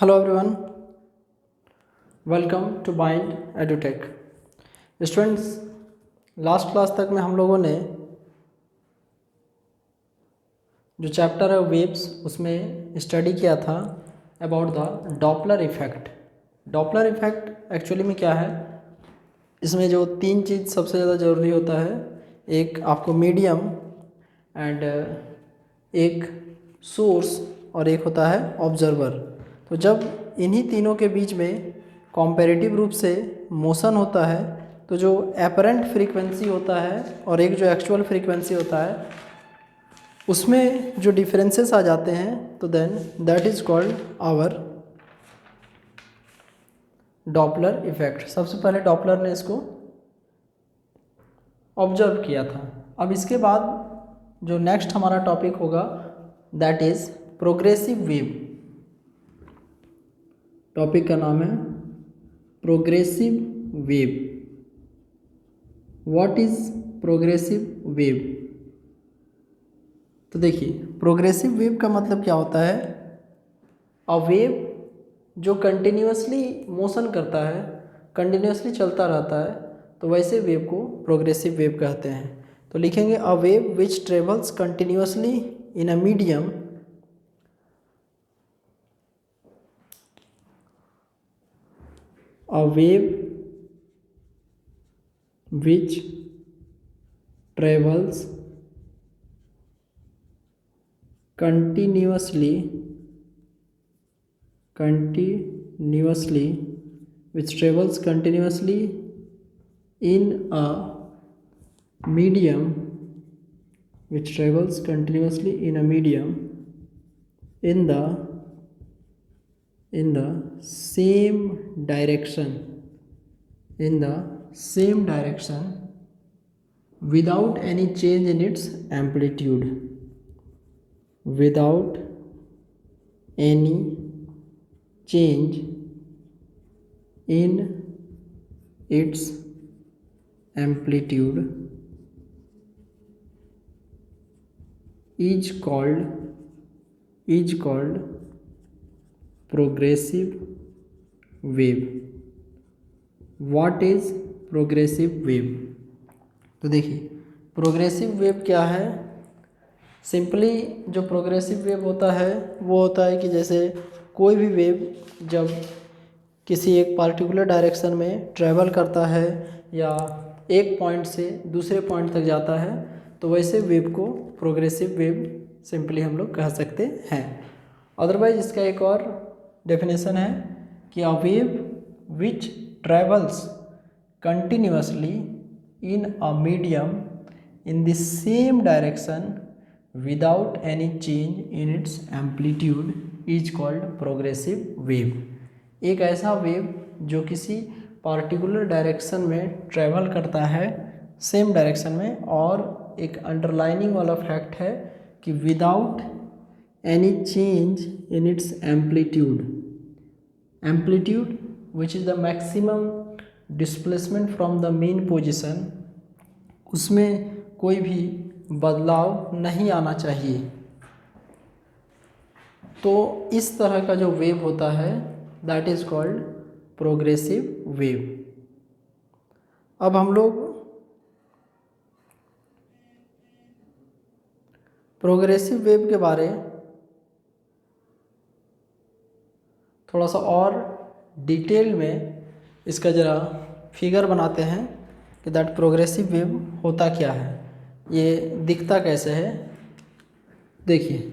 Hello everyone, welcome to Bind Edutech. Students, last class तक में हम लोगों ने जो चैप्टर है वेव्स उसमें स्टडी किया था about the Doppler effect. Doppler effect actually में क्या है, इसमें जो तीन चीज़ सबसे ज़्यादा ज़रूरी होता है, एक आपको मीडियम एंड एक सोर्स और एक होता है ऑब्जर्वर। तो जब इन्हीं तीनों के बीच में कॉम्पेरेटिव रूप से मोशन होता है तो जो एपरेंट फ्रीक्वेंसी होता है और एक जो एक्चुअल फ्रीक्वेंसी होता है उसमें जो डिफरेंसेस आ जाते हैं तो then that is called our Doppler effect. सबसे पहले डॉपलर ने इसको ऑब्जर्व किया था। अब इसके बाद जो नेक्स्ट हमारा टॉपिक होगा that is progressive wave. Topic का नाम है progressive wave. What is progressive wave? तो देखिए, प्रोग्रेसिव वेव का मतलब क्या होता है, अ वेव जो कंटिन्यूअसली मोशन करता है, कंटिन्यूअसली चलता रहता है, तो वैसे वेव को प्रोग्रेसिव वेव कहते हैं। तो लिखेंगे a wave which travels continuously in a medium a wave which travels continuously which travels continuously in a medium which travels continuously in a medium in the same direction without any change in its amplitude, without any change in its amplitude is called progressive wave. What is progressive wave? तो देखिए, progressive wave क्या है। Simply जो progressive wave होता है वो होता है कि जैसे कोई भी वेव जब किसी एक पार्टिकुलर डायरेक्शन में ट्रैवल करता है या एक पॉइंट से दूसरे पॉइंट तक जाता है तो वैसे वेव को प्रोग्रेसिव वेव सिंपली हम लोग कह सकते हैं। अदरवाइज इसका एक और डेफिनेशन है कि a wave which travels continuously in a medium in the same direction without any change in its amplitude is called progressive wave। एक ऐसा वेव जो किसी पार्टिकुलर डायरेक्शन में ट्रैवल करता है सेम डायरेक्शन में, और एक अंडरलाइनिंग वाला फैक्ट है कि without any change in its amplitude which is the maximum displacement from the main position, उसमें कोई भी बदलाव नहीं आना चाहिए। तो इस तरह का जो वेव होता है that is called progressive wave. अब हम लोग प्रोग्रेसिव वेव के बारे थोड़ा सा और डिटेल में इसका ज़रा फिगर बनाते हैं कि दैट प्रोग्रेसिव वेव होता क्या है, ये दिखता कैसे है। देखिए,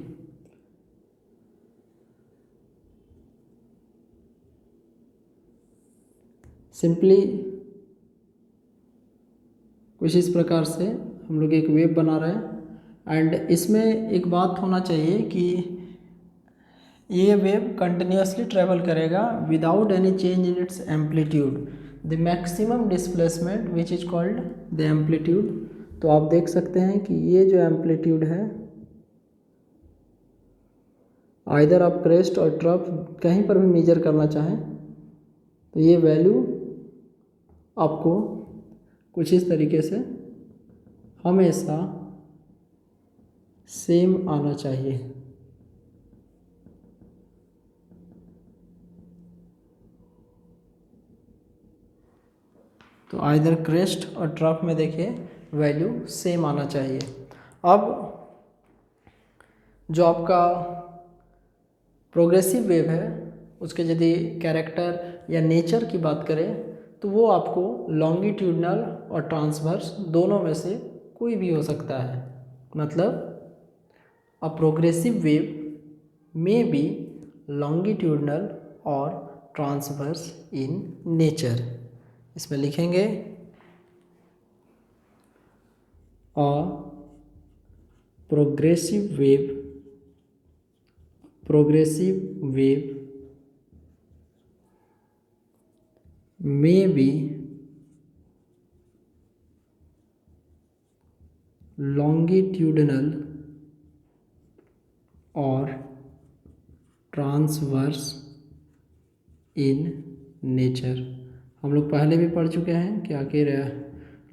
सिंपली कुछ इस प्रकार से हम लोग एक वेव बना रहे हैं एंड इसमें एक बात होना चाहिए कि ये वेव कंटिन्यूअसली ट्रैवल करेगा without any change in its amplitude, the maximum displacement which is called the amplitude. तो आप देख सकते हैं कि ये जो एम्पलीट्यूड है, आइदर आप क्रेस्ट और ट्रफ कहीं पर भी मेजर करना चाहें तो ये वैल्यू आपको कुछ इस तरीके से हमेशा सेम आना चाहिए। तो आइदर क्रेस्ट और ट्रफ में देखिए वैल्यू सेम आना चाहिए। अब जो आपका प्रोग्रेसिव वेव है उसके यदि कैरेक्टर या नेचर की बात करें तो वो आपको लॉन्गिट्यूडनल और ट्रांसवर्स दोनों में से कोई भी हो सकता है। मतलब अ प्रोग्रेसिव वेव में बी लॉन्गिट्यूडनल और ट्रांसवर्स इन नेचर। इसमें लिखेंगे a progressive wave may be longitudinal or transverse in nature। हम लोग पहले भी पढ़ चुके हैं कि आखिर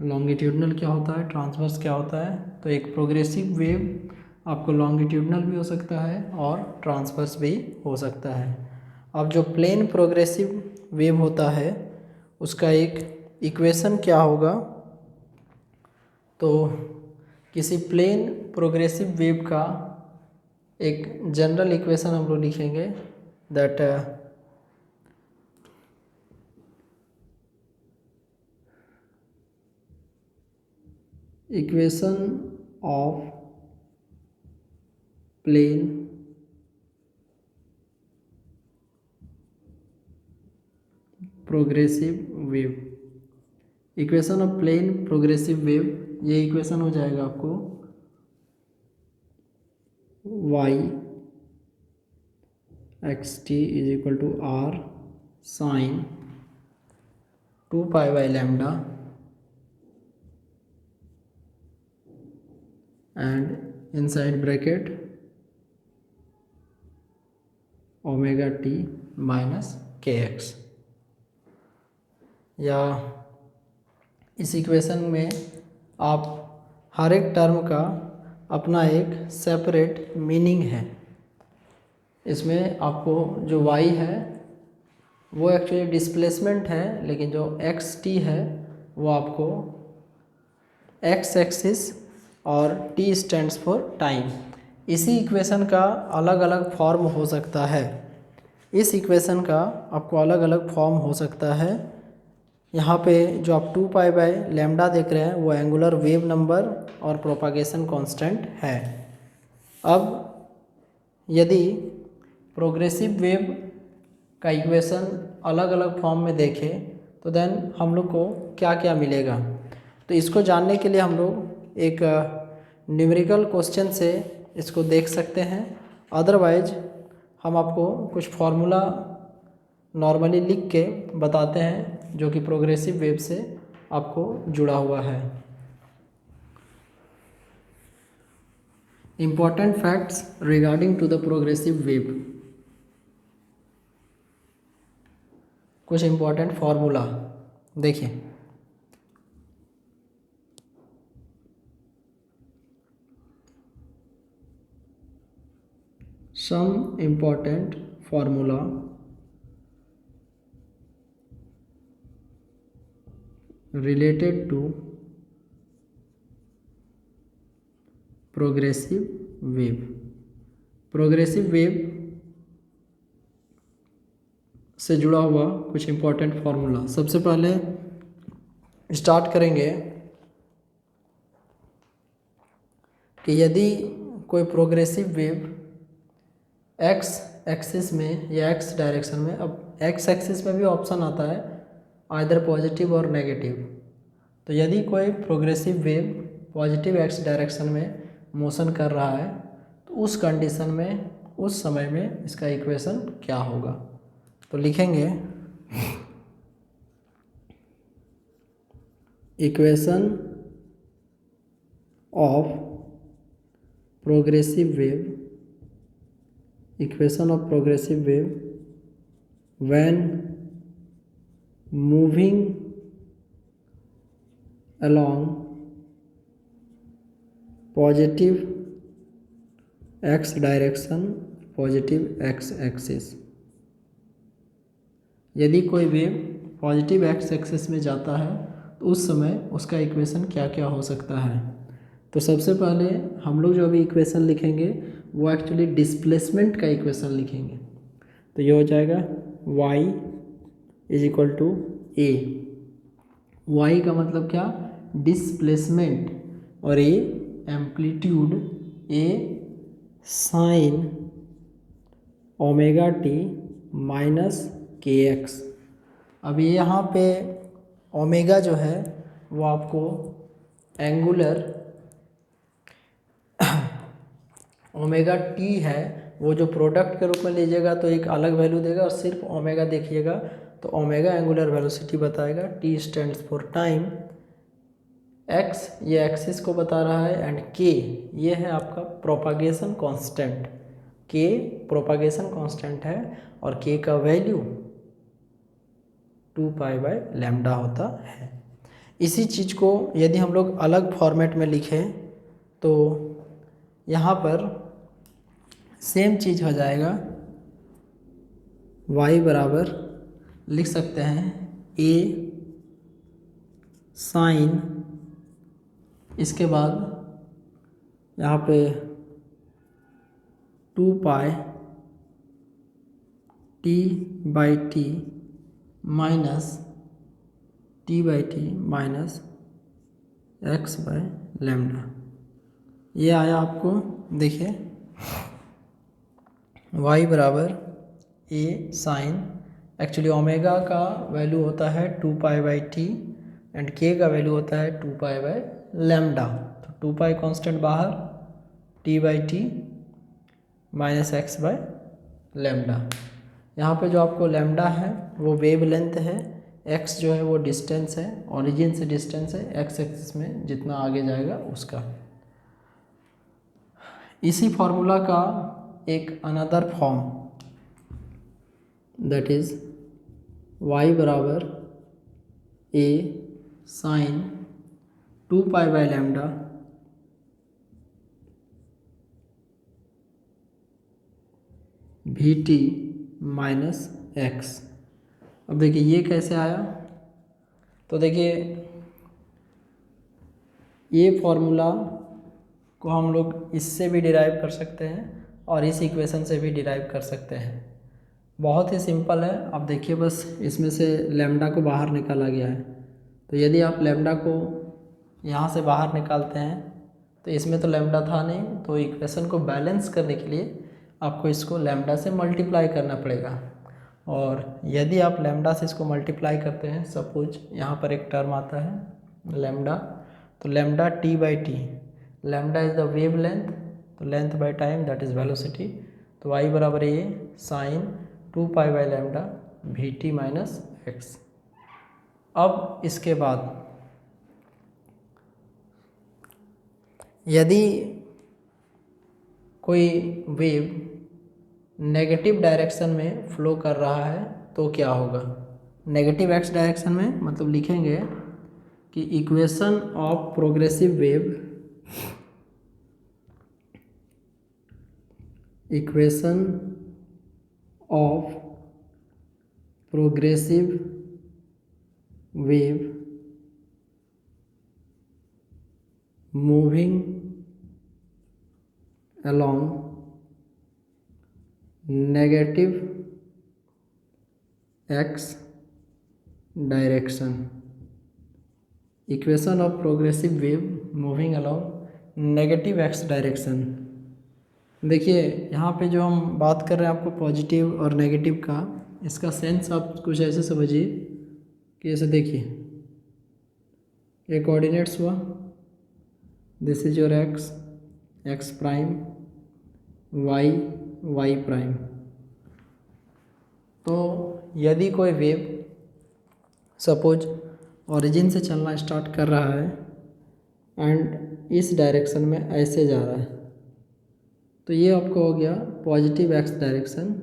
लॉन्गिट्यूडनल क्या होता है, ट्रांसवर्स क्या होता है। तो एक प्रोग्रेसिव वेव आपको लॉन्गिट्यूडनल भी हो सकता है और ट्रांसवर्स भी हो सकता है। अब जो प्लेन प्रोग्रेसिव वेव होता है उसका एक इक्वेशन क्या होगा, तो किसी प्लेन प्रोग्रेसिव वेव का एक जनरल इक्वेशन हम लोग लिखेंगे that equation of plane progressive wave. Equation of plane progressive wave, ये इक्वेशन हो जाएगा आपको y x t is equal to r sine 2 pi by lambda and inside bracket omega t minus k x. या इस equation में आप हर एक term का अपना एक सेपरेट मीनिंग है। इसमें आपको जो y है वो एक्चुअली डिस्प्लेसमेंट है, लेकिन जो एक्स टी है वो आपको एक्स एक्सिस और t स्टैंड्स फॉर टाइम। इसी इक्वेशन का अलग अलग फॉर्म हो सकता है। इस इक्वेशन का आपको अलग अलग फॉर्म हो सकता है। यहाँ पे जो आप 2 पाई बाई लैम्डा देख रहे हैं वो एंगुलर वेव नंबर और प्रोपागेशन कांस्टेंट है। अब यदि प्रोग्रेसिव वेव का इक्वेशन अलग अलग फॉर्म में देखें तो देन हम लोग को क्या क्या मिलेगा, तो इसको जानने के लिए हम लोग एक न्यूमेरिकल क्वेश्चन से इसको देख सकते हैं। अदरवाइज हम आपको कुछ फार्मूला नॉर्मली लिख के बताते हैं जो कि प्रोग्रेसिव वेव से आपको जुड़ा हुआ है। Important facts regarding to the progressive wave. कुछ इम्पॉर्टेंट फार्मूला देखिए। Some important formula related to progressive wave। Progressive wave से जुड़ा हुआ कुछ इम्पोर्टेंट फार्मूला। सबसे पहले स्टार्ट करेंगे कि यदि कोई प्रोग्रेसिव वेव एक्स एक्सिस में या एक्स डायरेक्शन में, अब एक्स एक्सिस में भी ऑप्शन आता है आइदर पॉजिटिव और नेगेटिव, तो यदि कोई progressive wave positive x direction में मोशन कर रहा है तो उस कंडीशन में उस समय में इसका इक्वेशन क्या होगा, तो लिखेंगे equation of progressive wave, equation of progressive wave when moving along positive x direction, positive x axis. यदि कोई वेव पॉजिटिव x एक्सिस में जाता है तो उस समय उसका इक्वेशन क्या क्या हो सकता है। तो सबसे पहले हम लोग जो अभी इक्वेशन लिखेंगे वो एक्चुअली डिस्प्लेसमेंट का इक्वेशन लिखेंगे। तो ये हो जाएगा y is equal to a. Y का मतलब क्या, डिस्प्लेसमेंट, और a amplitude, a sine omega t minus k x. अब ये यहाँ पे ओमेगा जो है वो आपको एंगुलर ओमेगा टी है, वो जो प्रोडक्ट के रूप में लीजिएगा तो एक अलग वैल्यू देगा, और सिर्फ ओमेगा देखिएगा तो ओमेगा एंगुलर वेलोसिटी बताएगा, T stands for time, x ये एक्सिस को बता रहा है, एंड के ये है आपका प्रोपागेशन कांस्टेंट, के प्रोपागेशन कांस्टेंट है, और के का वैल्यू 2π/λ होता है। इसी चीज़ को यदि हम लोग अलग फॉर्मेट में लिखें तो यहाँ पर सेम चीज़ हो जाएगा, y बराबर लिख सकते हैं a साइन, इसके बाद यहाँ पे 2π/t minus t/t minus x/λ। ये आया आपको, देखिए y बराबर a साइन, एक्चुअली ओमेगा का वैल्यू होता है 2π/t एंड k का वैल्यू होता है 2π/λ। तो 2π कांस्टेंट बाहर, t/t माइनस x/λ। यहाँ पे जो आपको लैम्डा है वो वेव लेंथ है, x जो है वो डिस्टेंस है, ओरिजिन से डिस्टेंस है, x एक्सिस में जितना आगे जाएगा उसका। इसी फॉर्मूला का एक another form, that is y बराबर a sine 2π/λ vt minus x। अब देखिए ये कैसे आया, तो देखिए ये फॉर्मूला को हम लोग इससे भी डिराइव कर सकते हैं और इस इक्वेशन से भी डिराइव कर सकते हैं। बहुत ही सिंपल है। अब देखिए बस इसमें से लैम्डा को बाहर निकाला गया है, तो यदि आप लैम्डा को यहाँ से बाहर निकालते हैं तो इसमें तो लैम्डा था नहीं, तो इक्वेशन को बैलेंस करने के लिए आपको इसको लैम्डा से मल्टीप्लाई करना पड़ेगा। और यदि आप लैम्डा से इसको मल्टीप्लाई करते हैं, सपोज यहाँ पर एक टर्म आता है लैम्डा, तो lambda t/t, lambda is the wavelength, तो length by time that is velocity, तो y बराबर ये साइन 2π/λ vt माइनस x। अब इसके बाद यदि कोई वेव नेगेटिव डायरेक्शन में फ्लो कर रहा है तो क्या होगा। नेगेटिव x डायरेक्शन में मतलब लिखेंगे कि equation of progressive wave, equation of progressive wave moving along negative x direction, equation of progressive wave moving along negative x direction. देखिए यहाँ पे जो हम बात कर रहे हैं आपको पॉजिटिव और नेगेटिव का, इसका सेंस आप कुछ ऐसे समझिए कि ऐसे देखिए ये कोऑर्डिनेट्स हुआ, this is your x, x prime, y, y prime. तो यदि कोई वेव सपोज ओरिजिन से चलना स्टार्ट कर रहा है एंड इस डायरेक्शन में ऐसे जा रहा है, तो ये आपको हो गया पॉजिटिव x डायरेक्शन।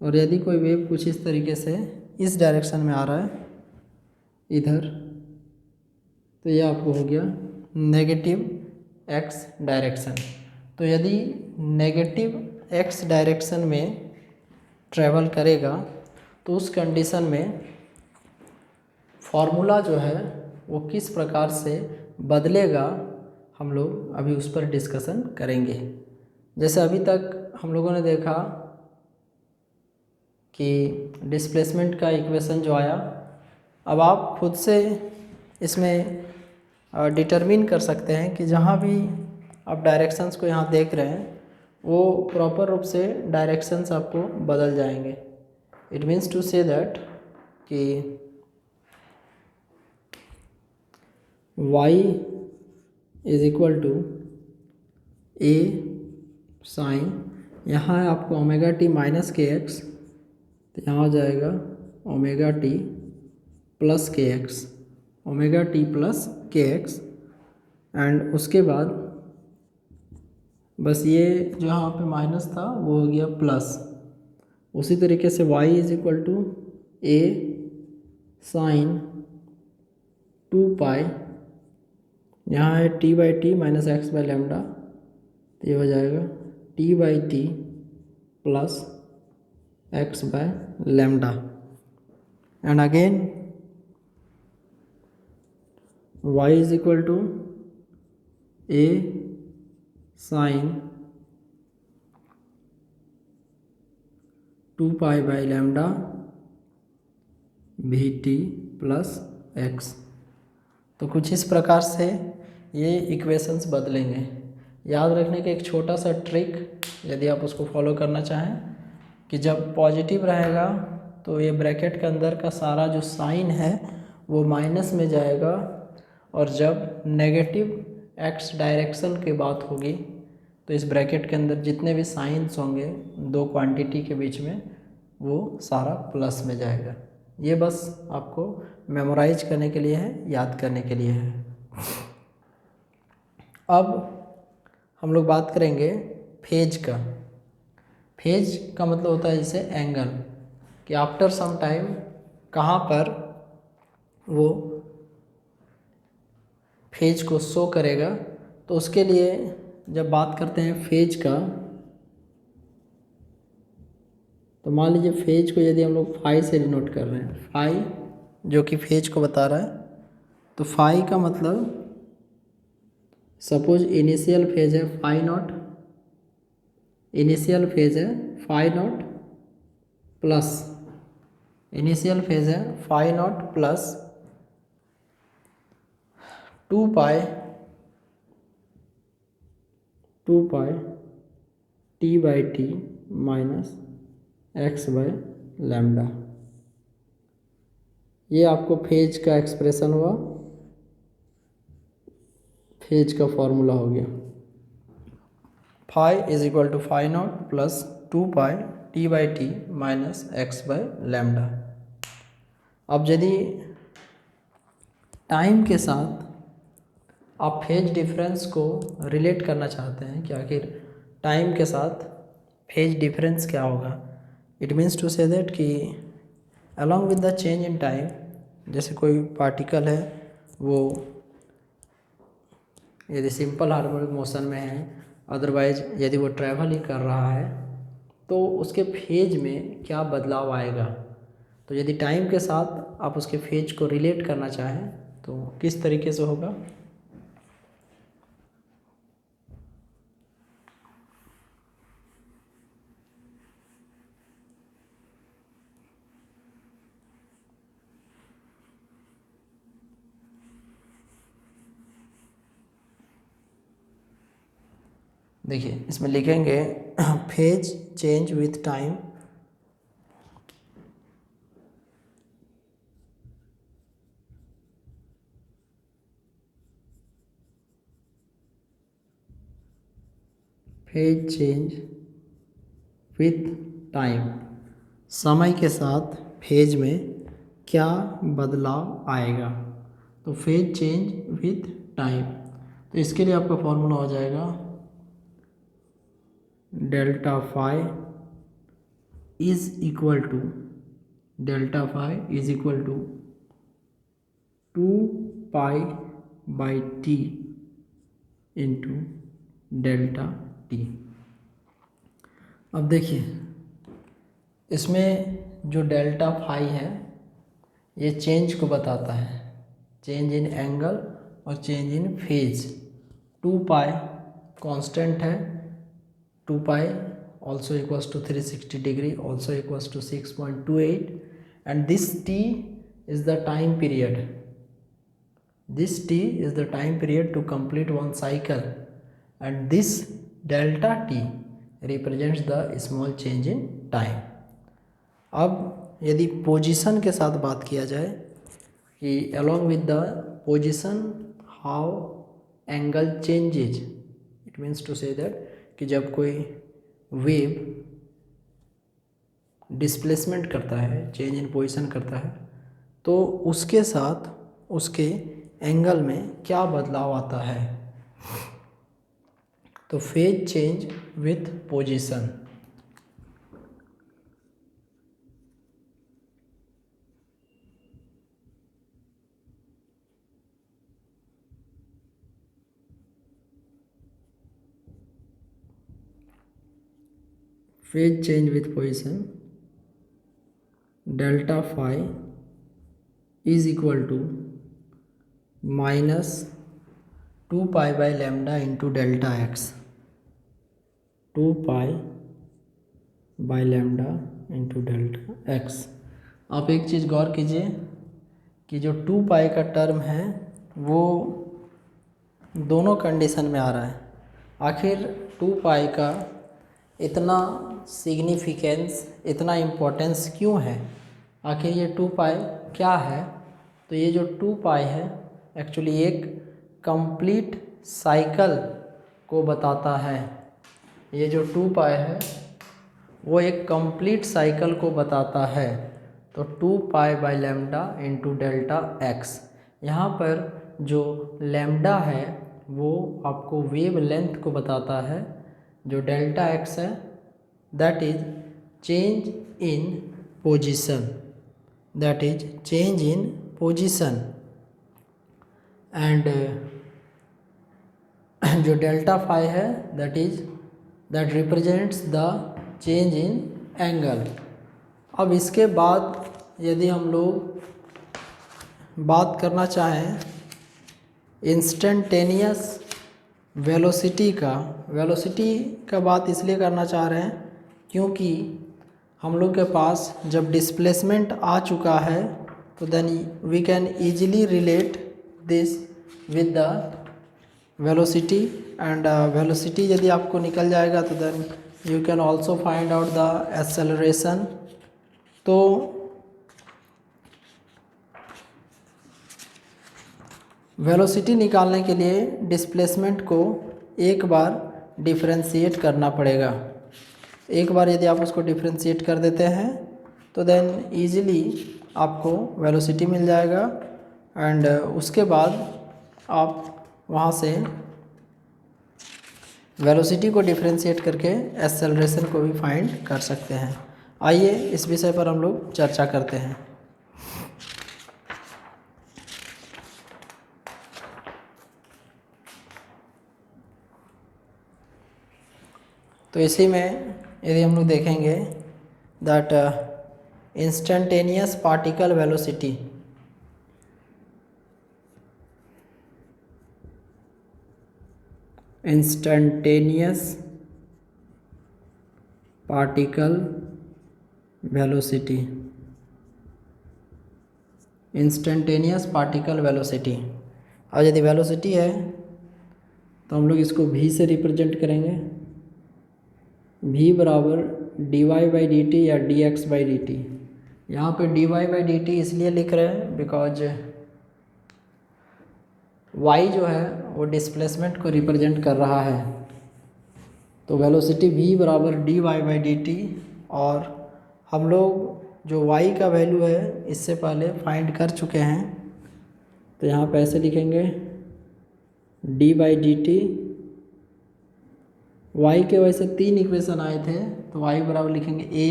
और यदि कोई वेव कुछ इस तरीके से इस डायरेक्शन में आ रहा है इधर, तो ये आपको हो गया नेगेटिव x डायरेक्शन। तो यदि नेगेटिव x डायरेक्शन में ट्रैवल करेगा तो उस कंडीशन में फॉर्मूला जो है वो किस प्रकार से बदलेगा, हम लोग अभी उस पर डिस्कशन करेंगे। जैसे अभी तक हम लोगों ने देखा कि डिस्प्लेसमेंट का इक्वेशन जो आया, अब आप खुद से इसमें डिटरमिन कर सकते हैं कि जहाँ भी आप डायरेक्शंस को यहाँ देख रहे हैं वो प्रॉपर रूप से डायरेक्शंस आपको बदल जाएंगे। It means to say that कि y is equal to a sine, यहाँ है आपको omega t minus k x, तो यहाँ हो जाएगा omega t plus k x, omega t plus k x. And उसके बाद बस ये जो यहाँ पे माइनस था वो हो गया प्लस। उसी तरीके से y is equal to a sine 2 pi, यहाँ है t by t minus x by lambda, तो ये हो जाएगा t by t plus x by lambda. And again y is equal to a sine 2 pi by lambda भी t plus x. तो कुछ इस प्रकार से ये इक्वेशंस बदलेंगे। याद रखने का एक छोटा सा ट्रिक, यदि आप उसको फॉलो करना चाहें, कि जब पॉजिटिव रहेगा तो ये ब्रैकेट के अंदर का सारा जो साइन है वो माइनस में जाएगा, और जब नेगेटिव एक्स डायरेक्शन की बात होगी तो इस ब्रैकेट के अंदर जितने भी साइंस होंगे दो क्वांटिटी के बीच में वो सारा प्लस में जाएगा। ये बस आपको मेमोराइज करने के लिए है, याद करने के लिए है। अब हम लोग बात करेंगे फेज का। फेज का मतलब होता है जैसे एंगल, कि आफ्टर सम टाइम कहाँ पर वो फेज को शो करेगा। तो उसके लिए जब बात करते हैं फेज का, तो मान लीजिए फेज को यदि हम लोग फाई से डिनोट कर रहे हैं, फाई जो कि फेज को बता रहा है, तो फाई का मतलब सपोज इनिशियल फेज है फाई नॉट, इनिशियल फेज है phi not plus, initial phase है phi not plus 2 pi t by t minus x by lambda. ये आपको फेज का एक्सप्रेशन हुआ, फेज का फॉर्मूला हो गया। Phi is equal to phi not plus 2 pi t by t minus x by lambda. अब यदि टाइम के साथ आप फेज डिफरेंस को रिलेट करना चाहते हैं कि आखिर टाइम के साथ फेज डिफरेंस क्या होगा, it means to say that कि along with the change in time, जैसे कोई पार्टिकल है वो यदि सिंपल हार्मोनिक मोशन में है, अदरवाइज यदि वो ट्रैवल ही कर रहा है, तो उसके फेज में क्या बदलाव आएगा। तो यदि टाइम के साथ आप उसके फेज को रिलेट करना चाहें तो किस तरीके से होगा। देखिए इसमें लिखेंगे phase change with time, phase change with time, समय के साथ फेज में क्या बदलाव आएगा। तो फेज चेंज विथ टाइम, तो इसके लिए आपका फॉर्मूला हो जाएगा delta phi is equal to, delta phi is equal to 2 pi by t into delta t. अब देखिए इसमें जो डेल्टा फाई है ये चेंज को बताता है, चेंज इन एंगल और change in phase. 2 pi constant है, 2 पाई also equals to 360 degree, also equals to 6.28, and this t is the time period. This t is the time period to complete one cycle, and this delta t represents the small change in time. अब यदि position के साथ बात किया जाए कि along with the position how angle changes, it means to say that कि जब कोई वेव डिस्प्लेसमेंट करता है, चेंज इन पोजीशन करता है, तो उसके साथ उसके एंगल में क्या बदलाव आता है। तो phase change with position, phase change with position delta phi is equal to minus 2 pi by lambda into delta x, 2 pi by lambda into delta x. आप एक चीज़ गौर कीजिए कि जो 2 पाई का टर्म है वो दोनों कंडीशन में आ रहा है। आखिर 2 पाई का इतना सिग्निफिकेंस, इतना इम्पोर्टेंस क्यों है? आखिर ये 2 पाई क्या है? तो ये जो 2 पाई है एक्चुअली एक कंप्लीट साइकिल को बताता है। ये जो 2 पाई है वो एक कंप्लीट साइकिल को बताता है। तो 2 pi by lambda into delta x, यहाँ पर जो लैम्डा है वो आपको वेव लेंथ को बताता है, जो डेल्टा एक्स है that is change in position, that is change in position, and जो डेल्टा फाई है that represents the change in angle. अब इसके बाद यदि हम लोग बात करना चाहें इंस्टेंटेनियस वेलोसिटी का बात इसलिए करना चाह रहे हैं क्योंकि हम लोग के पास जब डिस्प्लेसमेंट आ चुका है तो then we can easily relate this with the velocity, and velocity यदि आपको निकल जाएगा तो then you can also find out the acceleration. तो वेलोसिटी निकालने के लिए डिस्प्लेसमेंट को एक बार डिफरेंशिएट करना पड़ेगा। एक बार यदि आप उसको डिफरेंशिएट कर देते हैं तो देन ईजिली आपको वेलोसिटी मिल जाएगा, एंड उसके बाद आप वहाँ से वेलोसिटी को डिफरेंशिएट करके एक्सेलरेशन को भी फाइंड कर सकते हैं। आइए इस विषय पर हम लोग चर्चा करते हैं। तो इसी में यदि हम लोग देखेंगे that instantaneous particle velocity, instantaneous particle velocity, instantaneous particle velocity. और यदि वेलोसिटी है तो हम लोग इसको v से रिप्रेजेंट करेंगे, v बराबर dy बाई डी टी या dx बाई डी टी। यहाँ पे dy बाई डी टी इसलिए लिख रहे हैं बिकॉज y जो है वो डिस्प्लेसमेंट को रिप्रेजेंट कर रहा है। तो वेलोसिटी v बराबर dy बाई डी टी, और हम लोग जो y का वैल्यू है इससे पहले फाइंड कर चुके हैं, तो यहाँ पे ऐसे लिखेंगे d by d T. y के वजह से 3 इक्वेशन आए थे, तो y बराबर लिखेंगे a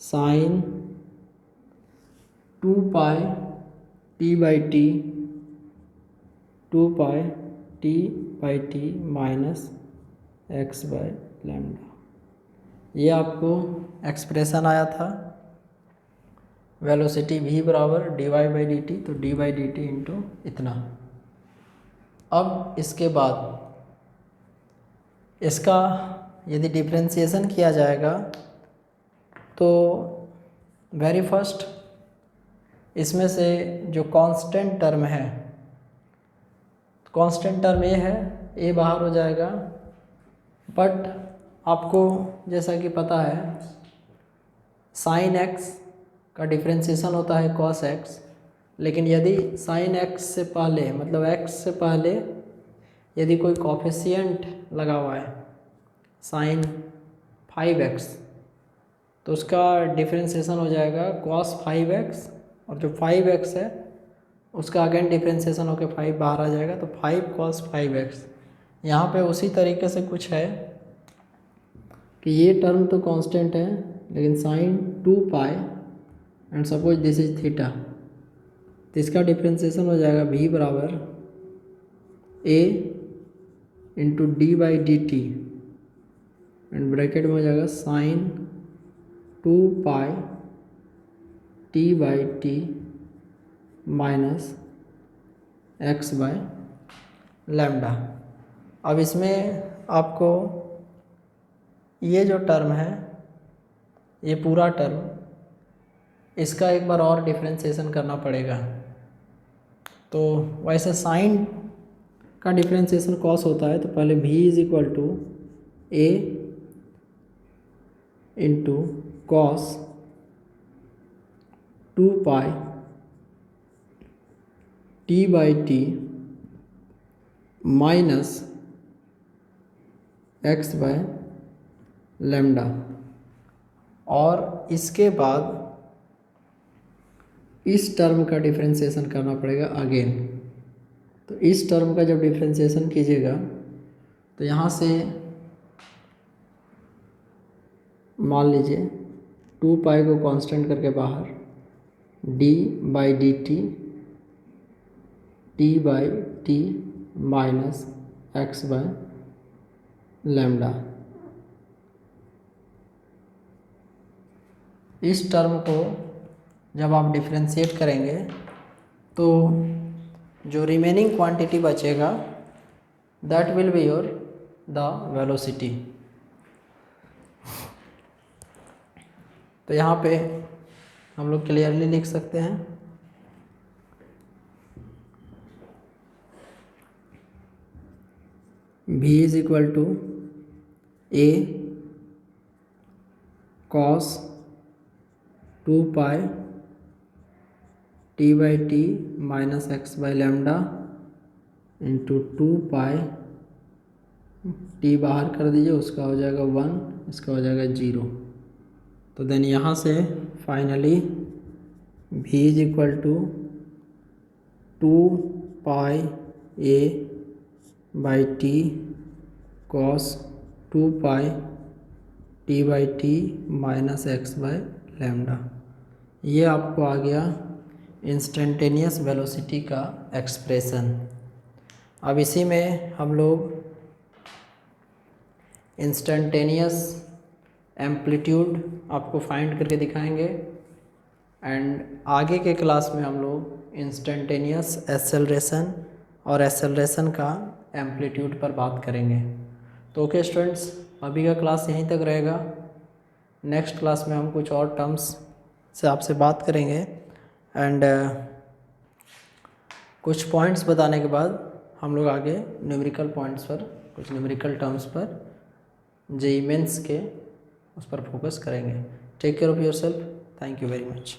sine 2 pi t by t, 2 pi t by t minus x by lambda. ये आपको एक्सप्रेशन आया था। वेलोसिटी v बराबर dy बाई डी टी, तो d by d t into इतना। अब इसके बाद इसका यदि डिफ्रेंशिएशन किया जाएगा तो वेरी फर्स्ट इसमें से जो कांस्टेंट टर्म है, कांस्टेंट टर्म ये है, ए बाहर हो जाएगा। बट आपको जैसा कि पता है साइन एक्स का डिफ्रेंशिएशन होता है कॉस एक्स, लेकिन यदि साइन एक्स से पहले मतलब एक्स से पहले यदि कोई कोफिशिएंट लगा हुआ है साइन 5x, तो उसका डिफ्रेंशिएशन हो जाएगा कॉस 5x, और जो 5x है उसका अगेन डिफ्रेंशिएशन होकर 5 बाहर आ जाएगा, तो 5 cos 5x। यहाँ पे उसी तरीके से कुछ है कि ये टर्म तो कांस्टेंट है, लेकिन sine 2 pi and suppose this is theta, तो इसका डिफ्रेंशिएशन हो जाएगा v बराबर a into d by d t and bracket में हो जाएगा sine 2 pi t by t minus x by lambda. अब इसमें आपको ये जो टर्म है, ये पूरा टर्म, इसका एक बार और डिफ्रेंशिएशन करना पड़ेगा। तो वैसे साइन का डिफ्रेंशिएशन कॉस होता है, तो पहले v is equal to a into cos 2 pi t by t minus x by lambda. और इसके बाद इस टर्म का डिफ्रेंशिएशन करना पड़ेगा अगेन। तो इस टर्म का जब डिफ्रेंशिएशन कीजिएगा तो यहाँ से मान लीजिए 2 पाई को कांस्टेंट करके बाहर D by d T by t minus x by lambda. इस टर्म को जब आप डिफ्रेंशिएट करेंगे तो जो रिमेनिंग क्वांटिटी बचेगा that will be your the velocity. तो यहाँ पे हम लोग क्लियरली लिख सकते हैं v is equal to a cos 2 pi t by t minus x by lambda into 2 pi t बाहर कर दीजिए, उसका हो जाएगा 1, इसका हो जाएगा 0। तो देन यहाँ से finally v is equal to 2 pi a by t cos 2 pi t by t minus x by lambda. ये आपको आ गया इंस्टेंटेनियस वेलोसिटी का एक्सप्रेशन। अब इसी में हम लोग इंस्टेंटेनियस एम्पलीट्यूड आपको फाइंड करके दिखाएंगे, एंड आगे के क्लास में हम लोग इंस्टेंटेनियस एक्सेलरेशन और एक्सेलरेशन का एम्पलीट्यूड पर बात करेंगे। तो ओके स्टूडेंट्स, अभी का क्लास यहीं तक रहेगा। नेक्स्ट क्लास में हम कुछ और टर्म्स से आपसे बात करेंगे, एंड कुछ पॉइंट्स बताने के बाद हम लोग आगे न्यूमेरिकल पॉइंट्स पर, कुछ न्यूमेरिकल टर्म्स पर जेईई मेंस के उस पर फोकस करेंगे। Take care of yourself. Thank you very much.